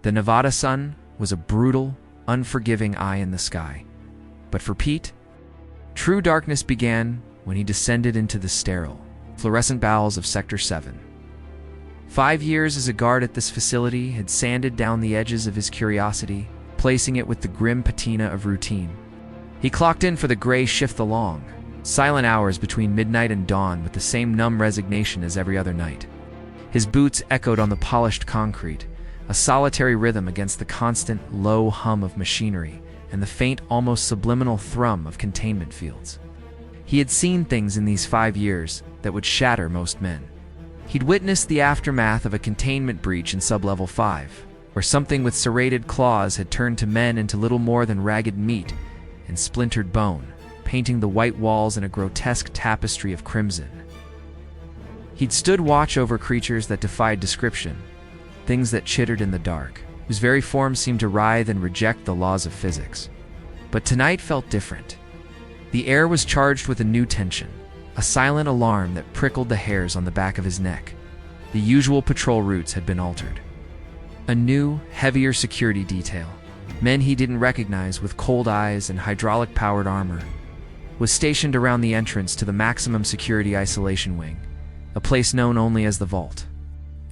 The Nevada sun was a brutal, unforgiving eye in the sky. But for Pete, true darkness began when he descended into the sterile, fluorescent bowels of Sector 7. 5 years as a guard at this facility had sanded down the edges of his curiosity, placing it with the grim patina of routine. He clocked in for the gray shift, the long, silent hours between midnight and dawn, with the same numb resignation as every other night. His boots echoed on the polished concrete, a solitary rhythm against the constant, low hum of machinery and the faint, almost subliminal thrum of containment fields. He had seen things in these 5 years that would shatter most men. He'd witnessed the aftermath of a containment breach in Sublevel 5, where something with serrated claws had turned to men into little more than ragged meat and splintered bone, painting the white walls in a grotesque tapestry of crimson. He'd stood watch over creatures that defied description, things that chittered in the dark, whose very forms seemed to writhe and reject the laws of physics. But tonight felt different. The air was charged with a new tension, a silent alarm that prickled the hairs on the back of his neck. The usual patrol routes had been altered. A new, heavier security detail, men he didn't recognize with cold eyes and hydraulic-powered armor, was stationed around the entrance to the maximum security isolation wing, a place known only as the Vault.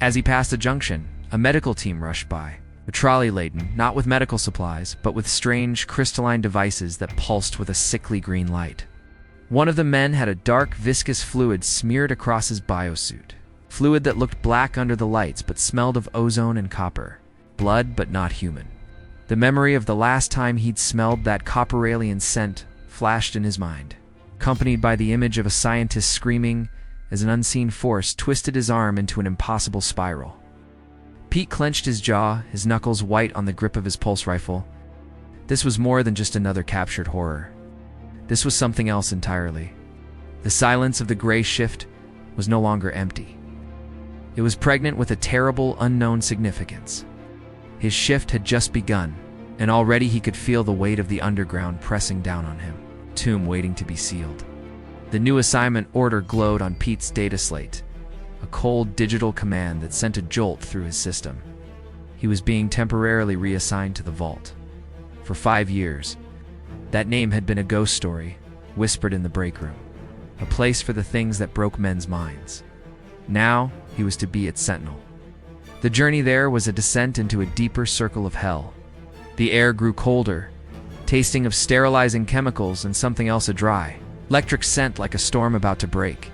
As he passed a junction, a medical team rushed by, a trolley laden, not with medical supplies, but with strange, crystalline devices that pulsed with a sickly green light. One of the men had a dark, viscous fluid smeared across his biosuit, fluid that looked black under the lights but smelled of ozone and copper, blood but not human. The memory of the last time he'd smelled that copper alien scent flashed in his mind, accompanied by the image of a scientist screaming as an unseen force twisted his arm into an impossible spiral. Pete clenched his jaw, his knuckles white on the grip of his pulse rifle. This was more than just another captured horror. This was something else entirely. The silence of the gray shift was no longer empty. It was pregnant with a terrible, unknown significance. His shift had just begun, and already he could feel the weight of the underground pressing down on him, tomb waiting to be sealed. The new assignment order glowed on Pete's data slate, a cold digital command that sent a jolt through his system. He was being temporarily reassigned to the Vault. For 5 years, that name had been a ghost story, whispered in the break room, a place for the things that broke men's minds. Now, he was to be its sentinel. The journey there was a descent into a deeper circle of hell. The air grew colder, tasting of sterilizing chemicals and something else adry, electric scent like a storm about to break.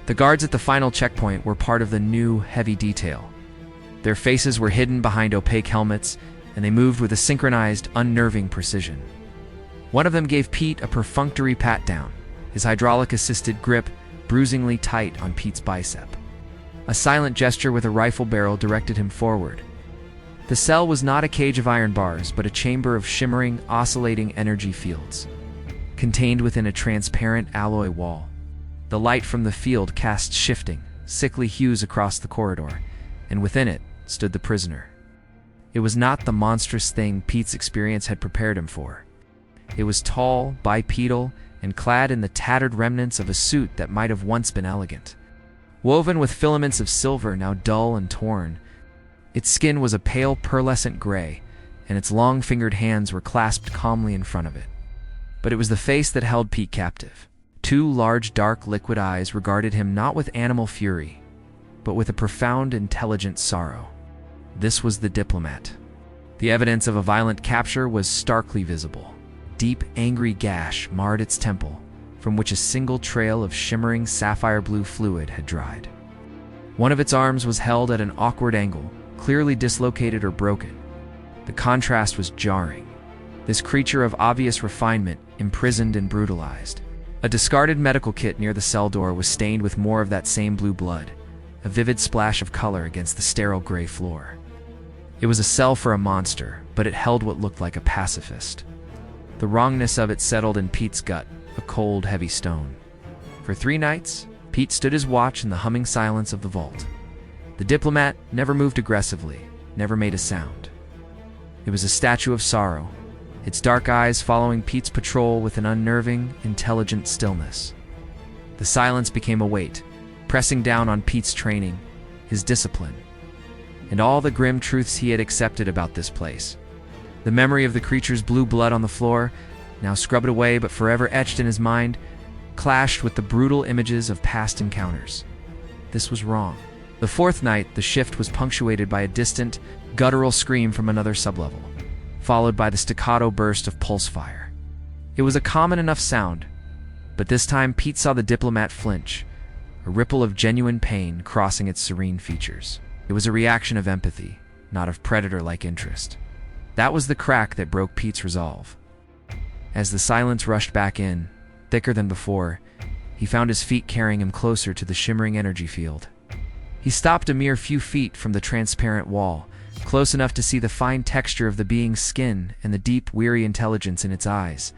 The guards at the final checkpoint were part of the new, heavy detail. Their faces were hidden behind opaque helmets, and they moved with a synchronized, unnerving precision. One of them gave Pete a perfunctory pat-down, his hydraulic-assisted grip bruisingly tight on Pete's bicep. A silent gesture with a rifle barrel directed him forward. The cell was not a cage of iron bars, but a chamber of shimmering, oscillating energy fields, contained within a transparent alloy wall. The light from the field cast shifting, sickly hues across the corridor, and within it stood the prisoner. It was not the monstrous thing Pete's experience had prepared him for. It was tall, bipedal, and clad in the tattered remnants of a suit that might have once been elegant. Woven with filaments of silver now dull and torn, its skin was a pale pearlescent gray, and its long-fingered hands were clasped calmly in front of it. But it was the face that held Pete captive. 2 large, dark, liquid eyes regarded him not with animal fury, but with a profound, intelligent sorrow. This was the Diplomat. The evidence of a violent capture was starkly visible. Deep, angry gash marred its temple, from which a single trail of shimmering sapphire blue fluid had dried. One of its arms was held at an awkward angle, clearly dislocated or broken. The contrast was jarring. This creature of obvious refinement, imprisoned and brutalized. A discarded medical kit near the cell door was stained with more of that same blue blood, a vivid splash of color against the sterile gray floor. It was a cell for a monster, but it held what looked like a pacifist. The wrongness of it settled in Pete's gut, a cold, heavy stone. For 3 nights, Pete stood his watch in the humming silence of the Vault. The Diplomat never moved aggressively, never made a sound. It was a statue of sorrow, its dark eyes following Pete's patrol with an unnerving, intelligent stillness. The silence became a weight, pressing down on Pete's training, his discipline. and all the grim truths he had accepted about this place. The memory of the creature's blue blood on the floor, now scrubbed away but forever etched in his mind, clashed with the brutal images of past encounters. This was wrong. The fourth night, the shift was punctuated by a distant, guttural scream from another sublevel, followed by the staccato burst of pulse fire. It was a common enough sound, but this time Pete saw the Diplomat flinch, a ripple of genuine pain crossing its serene features. It was a reaction of empathy, not of predator-like interest. That was the crack that broke Pete's resolve. As the silence rushed back in, thicker than before, he found his feet carrying him closer to the shimmering energy field. He stopped a mere few feet from the transparent wall, close enough to see the fine texture of the being's skin and the deep, weary intelligence in its eyes.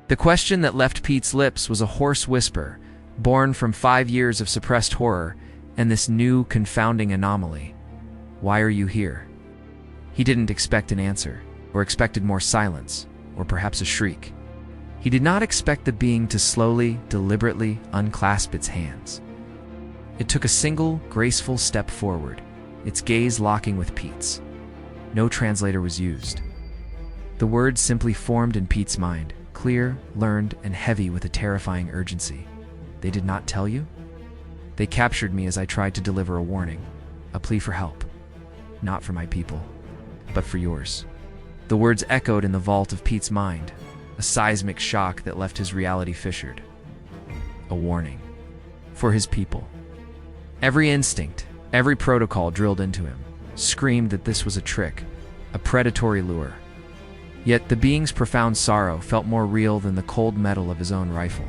The question that left Pete's lips was a hoarse whisper, born from 5 years of suppressed horror and this new, confounding anomaly. Why are you here? He didn't expect an answer, or expected more silence, or perhaps a shriek. He did not expect the being to slowly, deliberately unclasp its hands. It took a single, graceful step forward, its gaze locking with Pete's. No translator was used. The words simply formed in Pete's mind, clear, learned, and heavy with a terrifying urgency. They did not tell you? They captured me as I tried to deliver a warning, a plea for help. Not for my people, but for yours. The words echoed in the vault of Pete's mind, a seismic shock that left his reality fissured. A warning. For his people. Every instinct, every protocol drilled into him, screamed that this was a trick, a predatory lure. Yet the being's profound sorrow felt more real than the cold metal of his own rifle.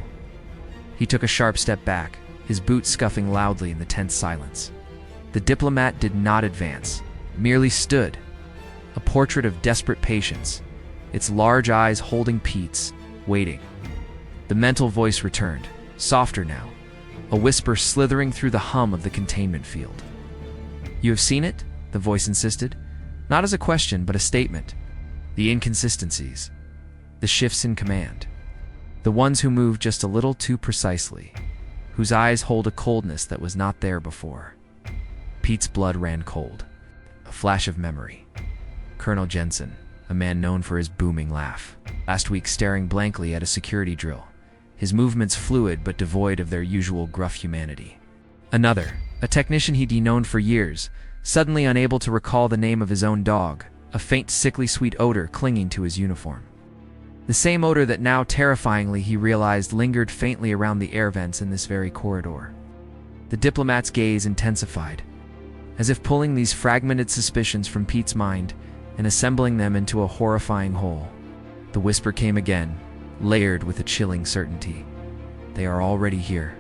He took a sharp step back, his boots scuffing loudly in the tense silence. The Diplomat did not advance, merely stood, a portrait of desperate patience, its large eyes holding Pete's, waiting. The mental voice returned, softer now, a whisper slithering through the hum of the containment field. You have seen it? The voice insisted, not as a question but a statement. The inconsistencies, the shifts in command, the ones who move just a little too precisely, whose eyes hold a coldness that was not there before. Pete's blood ran cold. A flash of memory. Colonel Jensen, a man known for his booming laugh, last week staring blankly at a security drill, his movements fluid but devoid of their usual gruff humanity. Another, a technician he'd known for years, suddenly unable to recall the name of his own dog, a faint sickly sweet odor clinging to his uniform. The same odor that now terrifyingly he realized lingered faintly around the air vents in this very corridor. The Diplomat's gaze intensified, as if pulling these fragmented suspicions from Pete's mind and assembling them into a horrifying whole. The whisper came again, layered with a chilling certainty. They are already here.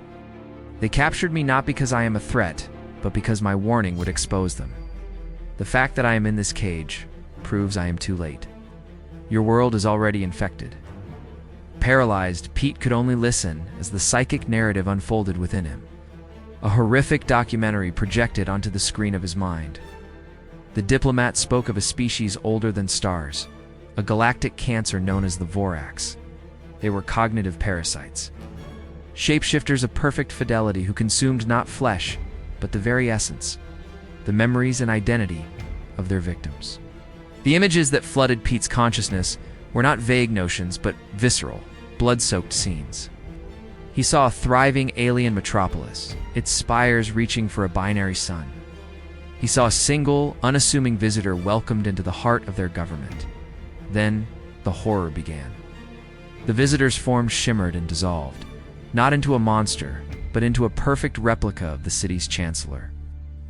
They captured me not because I am a threat, but because my warning would expose them. The fact that I am in this cage proves I am too late. Your world is already infected. Paralyzed, Pete could only listen as the psychic narrative unfolded within him. A horrific documentary projected onto the screen of his mind. The Diplomat spoke of a species older than stars, a galactic cancer known as the Vorax. They were cognitive parasites. Shapeshifters of perfect fidelity who consumed not flesh, but the very essence, the memories and identity of their victims. The images that flooded Pete's consciousness were not vague notions, but visceral, blood-soaked scenes. He saw a thriving alien metropolis, its spires reaching for a binary sun. He saw a single, unassuming visitor welcomed into the heart of their government. Then, the horror began. The visitor's form shimmered and dissolved, not into a monster, but into a perfect replica of the city's chancellor.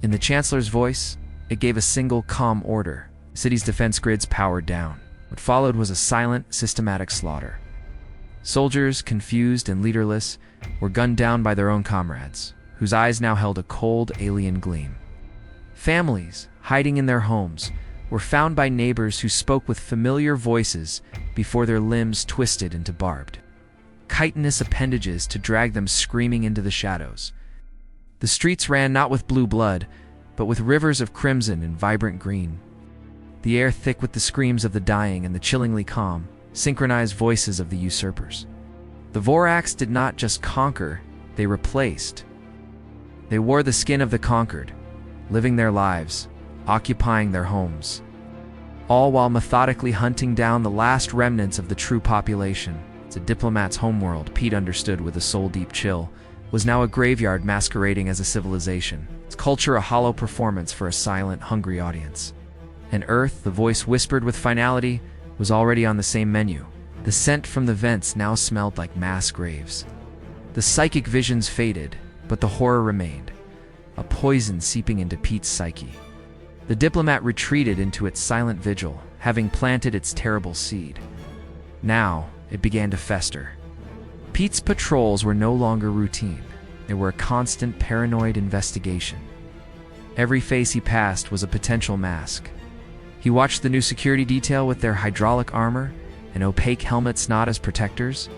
In the chancellor's voice, it gave a single calm order. The city's defense grids powered down. What followed was a silent, systematic slaughter. Soldiers, confused and leaderless, were gunned down by their own comrades, whose eyes now held a cold, alien gleam. Families, hiding in their homes, were found by neighbors who spoke with familiar voices before their limbs twisted into barbed, chitinous appendages to drag them screaming into the shadows. The streets ran not with blue blood, but with rivers of crimson and vibrant green. The air thick with the screams of the dying and the chillingly calm, synchronized voices of the usurpers. The Vorax did not just conquer, they replaced. They wore the skin of the conquered, living their lives, occupying their homes, all while methodically hunting down the last remnants of the true population. The Diplomat's homeworld, Pete understood with a soul-deep chill, was now a graveyard masquerading as a civilization, its culture a hollow performance for a silent, hungry audience. And Earth, the voice whispered with finality, was already on the same menu. The scent from the vents now smelled like mass graves. The psychic visions faded, but the horror remained, a poison seeping into Pete's psyche. The Diplomat retreated into its silent vigil, having planted its terrible seed. Now, it began to fester. Pete's patrols were no longer routine. They were a constant, paranoid investigation. Every face he passed was a potential mask. He watched the new security detail with their hydraulic armor and opaque helmets not as protectors,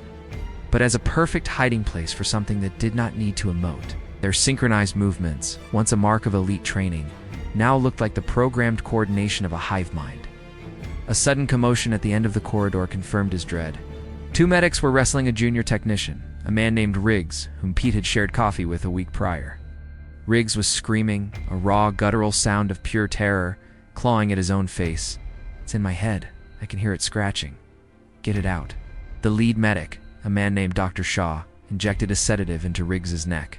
but as a perfect hiding place for something that did not need to emote. Their synchronized movements, once a mark of elite training, now looked like the programmed coordination of a hive mind. A sudden commotion at the end of the corridor confirmed his dread. Two medics were wrestling a junior technician, a man named Riggs, whom Pete had shared coffee with a week prior. Riggs was screaming, a raw, guttural sound of pure terror, clawing at his own face. "It's in my head. I can hear it scratching. Get it out." The lead medic, a man named Dr. Shaw, injected a sedative into Riggs's neck.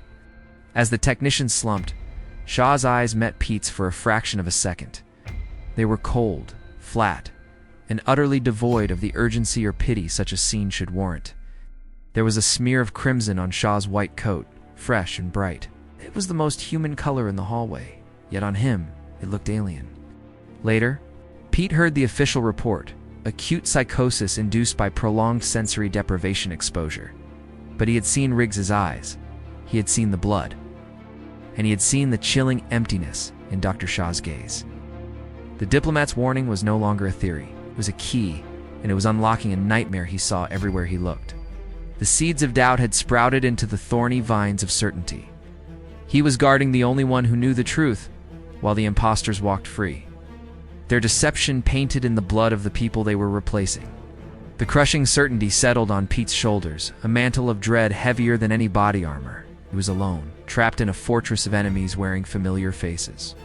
As the technician slumped, Shaw's eyes met Pete's for a fraction of a second. They were cold, flat, and utterly devoid of the urgency or pity such a scene should warrant. There was a smear of crimson on Shaw's white coat, fresh and bright. It was the most human color in the hallway, yet on him, it looked alien. Later, Pete heard the official report, acute psychosis induced by prolonged sensory deprivation exposure. But he had seen Riggs's eyes, he had seen the blood, and he had seen the chilling emptiness in Dr. Shaw's gaze. The Diplomat's warning was no longer a theory. It was a key, and it was unlocking a nightmare he saw everywhere he looked. The seeds of doubt had sprouted into the thorny vines of certainty. He was guarding the only one who knew the truth, while the imposters walked free. Their deception painted in the blood of the people they were replacing. The crushing certainty settled on Pete's shoulders, a mantle of dread heavier than any body armor. He was alone, trapped in a fortress of enemies wearing familiar faces.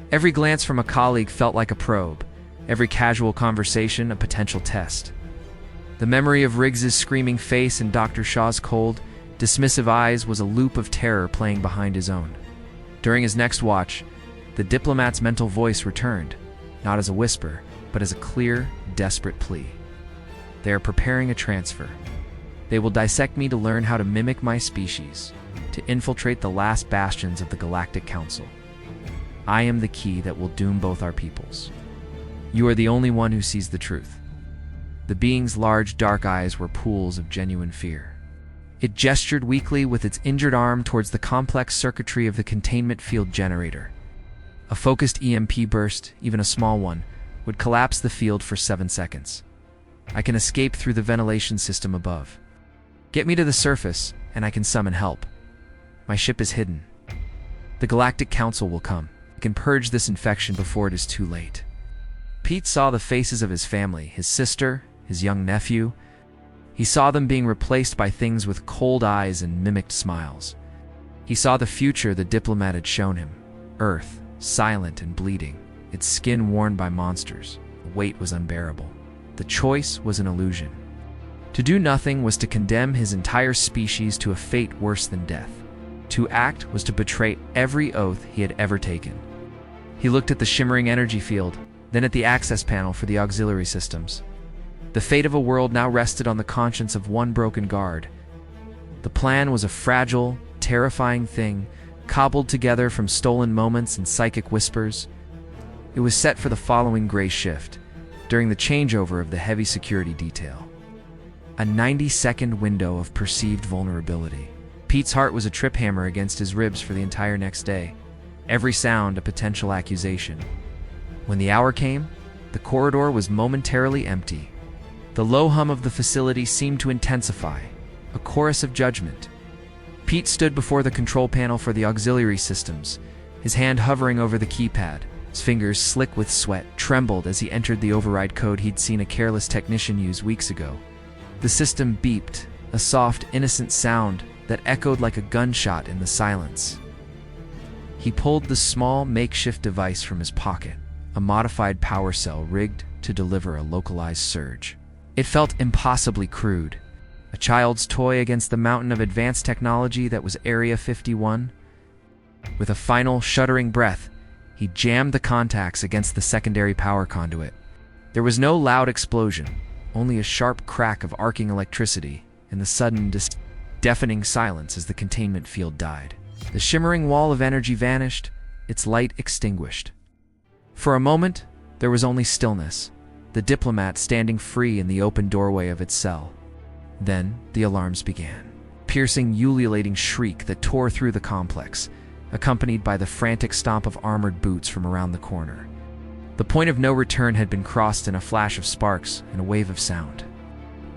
Every glance from a colleague felt like a probe, every casual conversation a potential test. The memory of Riggs's screaming face and Dr. Shaw's cold, dismissive eyes was a loop of terror playing behind his own. During his next watch, the Diplomat's mental voice returned, not as a whisper, but as a clear, desperate plea. They are preparing a transfer. They will dissect me to learn how to mimic my species, to infiltrate the last bastions of the Galactic Council. I am the key that will doom both our peoples. You are the only one who sees the truth. The being's large, dark eyes were pools of genuine fear. It gestured weakly with its injured arm towards the complex circuitry of the containment field generator. A focused EMP burst, even a small one, would collapse the field for 7 seconds. I can escape through the ventilation system above. Get me to the surface, and I can summon help. My ship is hidden. The Galactic Council will come. I can purge this infection before it is too late. Pete saw the faces of his family, his sister, his young nephew. He saw them being replaced by things with cold eyes and mimicked smiles. He saw the future the Diplomat had shown him. Earth, silent and bleeding, its skin worn by monsters. The weight was unbearable. The choice was an illusion. To do nothing was to condemn his entire species to a fate worse than death. To act was to betray every oath he had ever taken. He looked at the shimmering energy field, then at the access panel for the auxiliary systems. The fate of a world now rested on the conscience of one broken guard. The plan was a fragile, terrifying thing, cobbled together from stolen moments and psychic whispers. It was set for the following gray shift, during the changeover of the heavy security detail. A 90-second window of perceived vulnerability. Pete's heart was a trip hammer against his ribs for the entire next day. Every sound a potential accusation. When the hour came, the corridor was momentarily empty. The low hum of the facility seemed to intensify, a chorus of judgment. Pete stood before the control panel for the auxiliary systems, his hand hovering over the keypad. His fingers, slick with sweat, trembled as he entered the override code he'd seen a careless technician use weeks ago. The system beeped, a soft, innocent sound that echoed like a gunshot in the silence. He pulled the small makeshift device from his pocket, a modified power cell rigged to deliver a localized surge. It felt impossibly crude, a child's toy against the mountain of advanced technology that was Area 51. With a final, shuddering breath, he jammed the contacts against the secondary power conduit. There was no loud explosion, only a sharp crack of arcing electricity and the sudden, deafening silence as the containment field died. The shimmering wall of energy vanished, its light extinguished. For a moment, there was only stillness, the Diplomat standing free in the open doorway of its cell. Then the alarms began. Piercing, ululating shriek that tore through the complex, accompanied by the frantic stomp of armored boots from around the corner. The point of no return had been crossed in a flash of sparks and a wave of sound.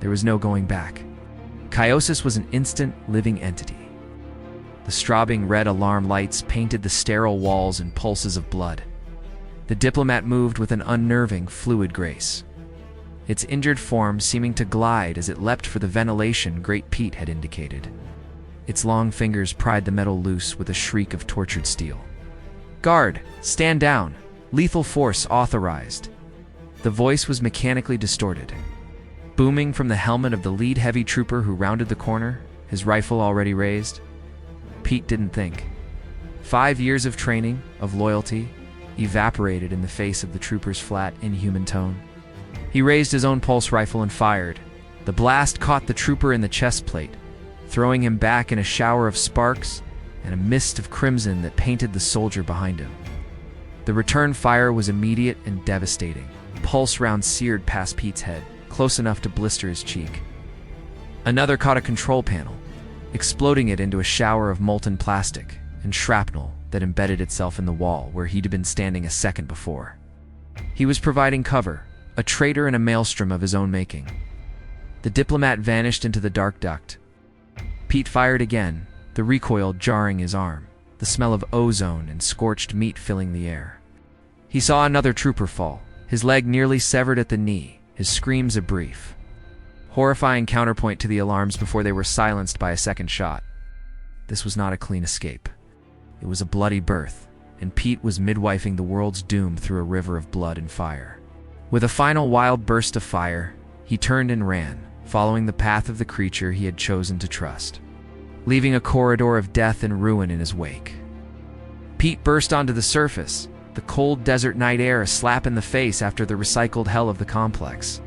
There was no going back. Kiosis was an instant, living entity. The strobing red alarm lights painted the sterile walls in pulses of blood. The Diplomat moved with an unnerving, fluid grace, its injured form seeming to glide as it leapt for the ventilation Great Pete had indicated. Its long fingers pried the metal loose with a shriek of tortured steel. "Guard, stand down! Lethal force authorized." The voice was mechanically distorted, booming from the helmet of the lead heavy trooper who rounded the corner, his rifle already raised. Pete didn't think. 5 years of training, of loyalty, evaporated in the face of the trooper's flat, inhuman tone. He raised his own pulse rifle and fired. The blast caught the trooper in the chest plate, throwing him back in a shower of sparks and a mist of crimson that painted the soldier behind him. The return fire was immediate and devastating. Pulse rounds seared past Pete's head, close enough to blister his cheek. Another caught a control panel, exploding it into a shower of molten plastic and shrapnel that embedded itself in the wall where he'd been standing a second before. He was providing cover, a traitor in a maelstrom of his own making. The Diplomat vanished into the dark duct. Pete fired again, the recoil jarring his arm, the smell of ozone and scorched meat filling the air. He saw another trooper fall, his leg nearly severed at the knee, his screams a brief, horrifying counterpoint to the alarms before they were silenced by a second shot. This was not a clean escape. It was a bloody birth, and Pete was midwifing the world's doom through a river of blood and fire. With a final wild burst of fire, he turned and ran, following the path of the creature he had chosen to trust, leaving a corridor of death and ruin in his wake. Pete burst onto the surface, the cold desert night air a slap in the face after the recycled hell of the complex.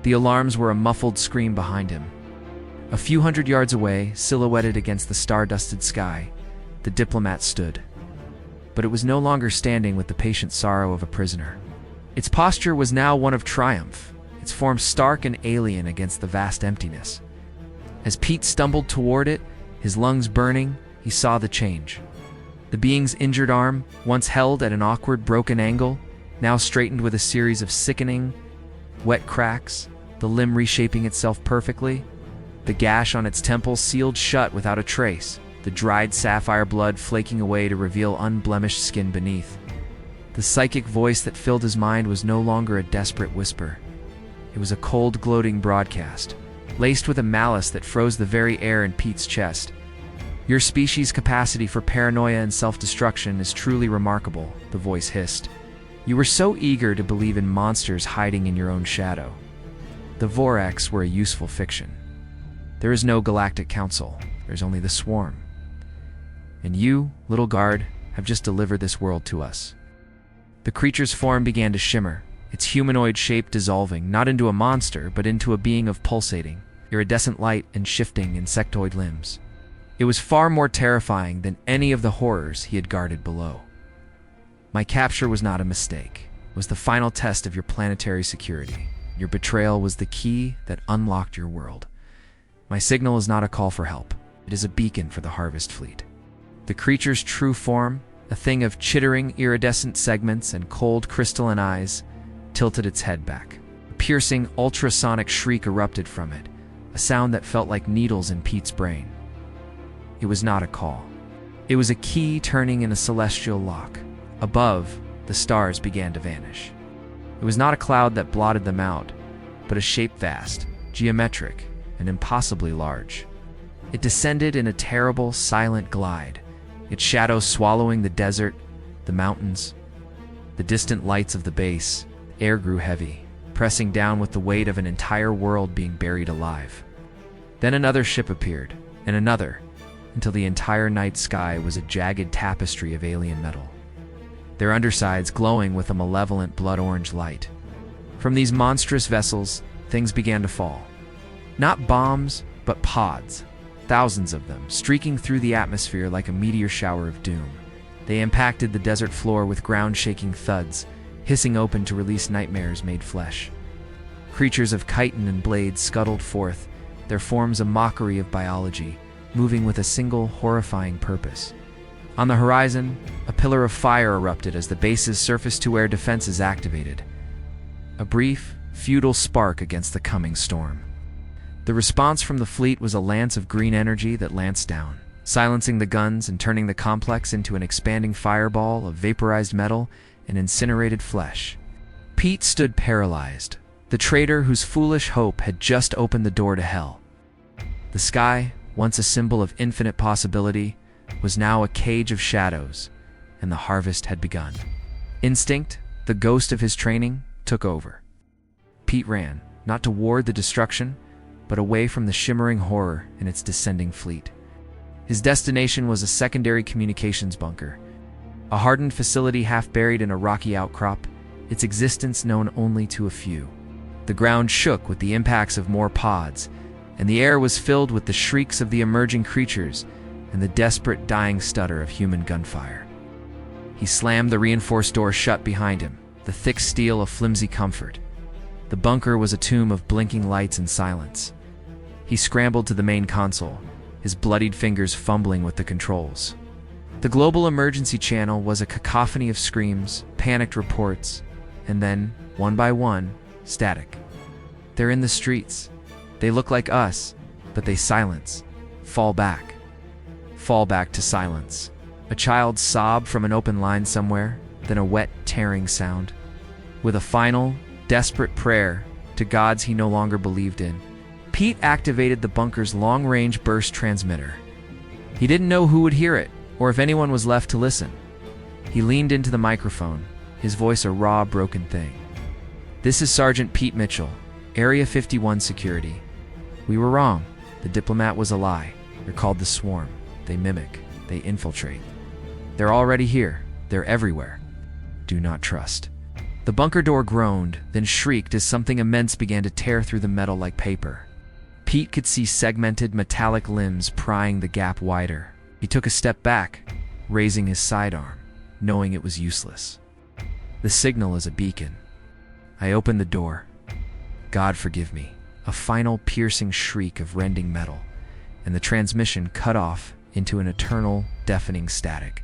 The alarms were a muffled scream behind him. A few hundred yards away, silhouetted against the star-dusted sky, the Diplomat stood. But it was no longer standing with the patient sorrow of a prisoner. Its posture was now one of triumph, its form stark and alien against the vast emptiness. As Pete stumbled toward it, his lungs burning, he saw the change. The being's injured arm, once held at an awkward, broken angle, now straightened with a series of sickening, wet cracks, the limb reshaping itself perfectly, the gash on its temple sealed shut without a trace, the dried sapphire blood flaking away to reveal unblemished skin beneath. The psychic voice that filled his mind was no longer a desperate whisper. It was a cold, gloating broadcast, laced with a malice that froze the very air in Pete's chest. "Your species' capacity for paranoia and self-destruction is truly remarkable," the voice hissed. "You were so eager to believe in monsters hiding in your own shadow. The Vorax were a useful fiction. There is no Galactic Council. There's only the Swarm. And you, little guard, have just delivered this world to us." The creature's form began to shimmer, its humanoid shape dissolving, not into a monster, but into a being of pulsating, iridescent light and shifting insectoid limbs. It was far more terrifying than any of the horrors he had guarded below. "My capture was not a mistake. It was the final test of your planetary security. Your betrayal was the key that unlocked your world. My signal is not a call for help. It is a beacon for the Harvest Fleet." The creature's true form, a thing of chittering iridescent segments and cold crystalline eyes, tilted its head back. A piercing ultrasonic shriek erupted from it, a sound that felt like needles in Pete's brain. It was not a call. It was a key turning in a celestial lock. Above, the stars began to vanish. It was not a cloud that blotted them out, but a shape vast, geometric, and impossibly large. It descended in a terrible, silent glide, its shadows swallowing the desert, the mountains, the distant lights of the base. The air grew heavy, pressing down with the weight of an entire world being buried alive. Then another ship appeared, and another, until the entire night sky was a jagged tapestry of alien metal, their undersides glowing with a malevolent blood-orange light. From these monstrous vessels, things began to fall. Not bombs, but pods, thousands of them, streaking through the atmosphere like a meteor shower of doom. They impacted the desert floor with ground-shaking thuds, hissing open to release nightmares made flesh. Creatures of chitin and blades scuttled forth, their forms a mockery of biology, moving with a single horrifying purpose. On the horizon, a pillar of fire erupted as the base's surface-to-air defenses activated. A brief, futile spark against the coming storm. The response from the fleet was a lance of green energy that lanced down, silencing the guns and turning the complex into an expanding fireball of vaporized metal and incinerated flesh. Pete stood paralyzed, the traitor whose foolish hope had just opened the door to hell. The sky, once a symbol of infinite possibility, was now a cage of shadows, and the harvest had begun. Instinct, the ghost of his training, took over. Pete ran, not toward the destruction, but away from the shimmering horror and its descending fleet. His destination was a secondary communications bunker, a hardened facility half buried in a rocky outcrop, its existence known only to a few. The ground shook with the impacts of more pods, and the air was filled with the shrieks of the emerging creatures and the desperate dying stutter of human gunfire. He slammed the reinforced door shut behind him, the thick steel a flimsy comfort. The bunker was a tomb of blinking lights and silence. He scrambled to the main console, his bloodied fingers fumbling with the controls. The global emergency channel was a cacophony of screams, panicked reports, and then, one by one, static. They're in the streets. They look like us, but they silence. Fall back. Fall back to silence. A child's sob from an open line somewhere, then a wet, tearing sound. With a final, desperate prayer to gods he no longer believed in, Pete activated the bunker's long-range burst transmitter. He didn't know who would hear it, or if anyone was left to listen. He leaned into the microphone, his voice a raw, broken thing. "This is Sergeant Pete Mitchell, Area 51 Security. We were wrong. The Diplomat was a lie. They're called the Swarm. They mimic. They infiltrate. They're already here. They're everywhere. Do not trust." The bunker door groaned, then shrieked as something immense began to tear through the metal like paper. Pete could see segmented metallic limbs prying the gap wider. He took a step back, raising his sidearm, knowing it was useless. The signal is a beacon. I opened the door. God forgive me. A final piercing shriek of rending metal, and the transmission cut off into an eternal, deafening static.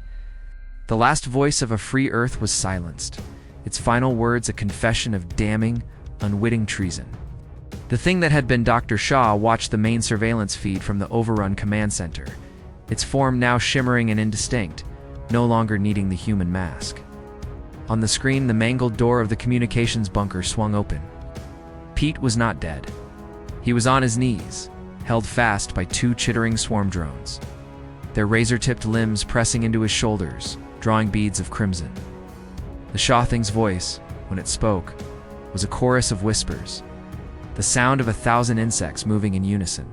The last voice of a free Earth was silenced, its final words a confession of damning, unwitting treason. The thing that had been Dr. Shaw watched the main surveillance feed from the overrun command center, its form now shimmering and indistinct, no longer needing the human mask. On the screen, the mangled door of the communications bunker swung open. Pete was not dead. He was on his knees, held fast by two chittering swarm drones, their razor-tipped limbs pressing into his shoulders, drawing beads of crimson. The Shaw thing's voice, when it spoke, was a chorus of whispers, the sound of 1,000 insects moving in unison.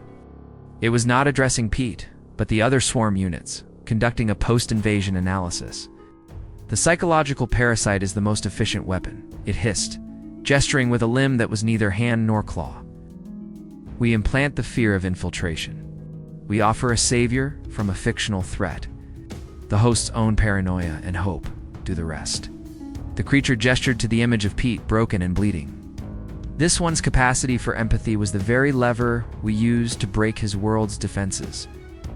It was not addressing Pete, but the other swarm units, conducting a post-invasion analysis. The psychological parasite is the most efficient weapon, it hissed, gesturing with a limb that was neither hand nor claw. We implant the fear of infiltration. We offer a savior from a fictional threat. The host's own paranoia and hope do the rest. The creature gestured to the image of Pete, broken and bleeding. This one's capacity for empathy was the very lever we used to break his world's defenses.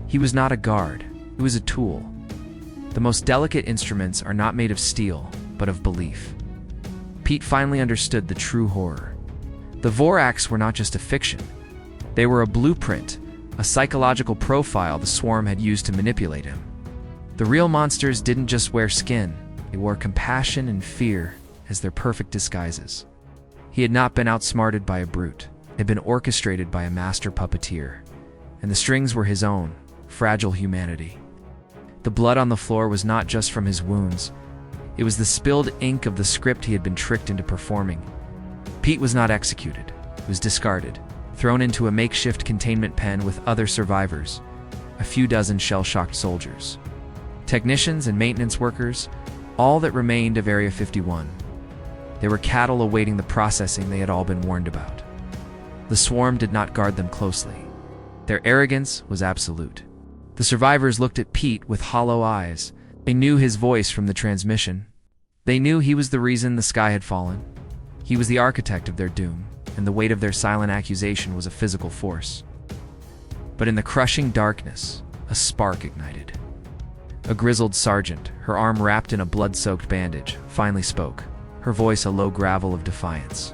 He was not a guard, he was a tool. The most delicate instruments are not made of steel, but of belief. Pete finally understood the true horror. The Voraks were not just a fiction. They were a blueprint, a psychological profile the Swarm had used to manipulate him. The real monsters didn't just wear skin, they wore compassion and fear as their perfect disguises. He had not been outsmarted by a brute, had been orchestrated by a master puppeteer, and the strings were his own, fragile humanity. The blood on the floor was not just from his wounds. It was the spilled ink of the script he had been tricked into performing. Pete was not executed. He was discarded, thrown into a makeshift containment pen with other survivors, a few dozen shell-shocked soldiers. Technicians and maintenance workers, all that remained of Area 51. They were cattle awaiting the processing they had all been warned about. The swarm did not guard them closely. Their arrogance was absolute. The survivors looked at Pete with hollow eyes. They knew his voice from the transmission. They knew he was the reason the sky had fallen. He was the architect of their doom, and the weight of their silent accusation was a physical force. But in the crushing darkness, a spark ignited. A grizzled sergeant, her arm wrapped in a blood-soaked bandage, finally spoke, her voice a low gravel of defiance.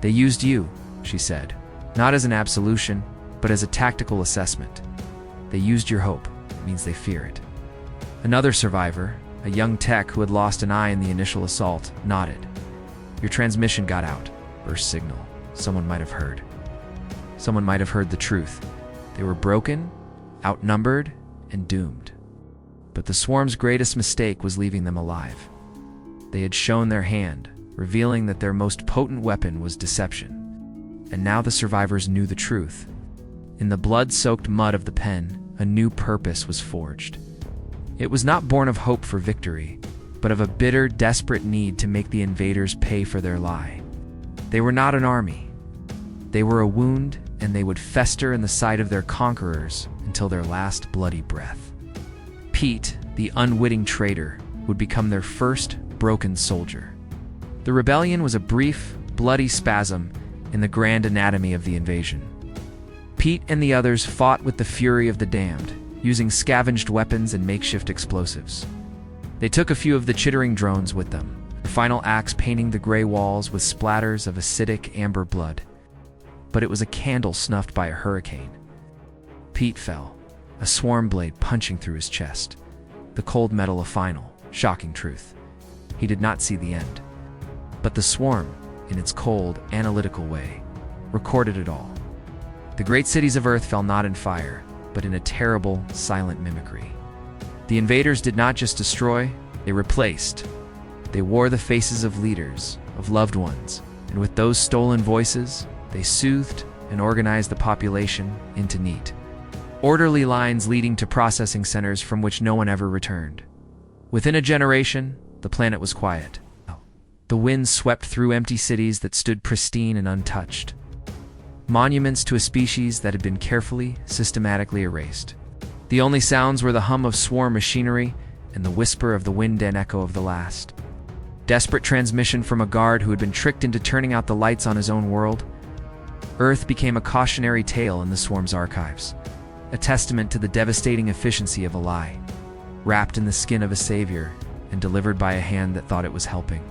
"They used you," she said, "not as an absolution, but as a tactical assessment. They used your hope. It means they fear it." Another survivor, a young tech who had lost an eye in the initial assault, nodded. "Your transmission got out. Burst signal. Someone might have heard. Someone might have heard the truth. They were broken, outnumbered, and doomed. But the swarm's greatest mistake was leaving them alive. They had shown their hand, revealing that their most potent weapon was deception. And now the survivors knew the truth. In the blood-soaked mud of the pen, a new purpose was forged. It was not born of hope for victory, but of a bitter, desperate need to make the invaders pay for their lie. They were not an army. They were a wound, and they would fester in the sight of their conquerors until their last bloody breath. Pete, the unwitting traitor, would become their first broken soldier. The rebellion was a brief, bloody spasm in the grand anatomy of the invasion. Pete and the others fought with the fury of the damned, using scavenged weapons and makeshift explosives. They took a few of the chittering drones with them, their final acts painting the gray walls with splatters of acidic amber blood. But it was a candle snuffed by a hurricane. Pete fell, a swarm blade punching through his chest. The cold metal a final, shocking truth. He did not see the end. But the swarm, in its cold, analytical way, recorded it all. The great cities of Earth fell not in fire, but in a terrible, silent mimicry. The invaders did not just destroy, they replaced. They wore the faces of leaders, of loved ones, and with those stolen voices, they soothed and organized the population into neat, orderly lines leading to processing centers from which no one ever returned. Within a generation, the planet was quiet. The wind swept through empty cities that stood pristine and untouched. Monuments to a species that had been carefully, systematically erased. The only sounds were the hum of swarm machinery and the whisper of the wind and echo of the last. Desperate transmission from a guard who had been tricked into turning out the lights on his own world. Earth became a cautionary tale in the swarm's archives, a testament to the devastating efficiency of a lie, wrapped in the skin of a savior and delivered by a hand that thought it was helping.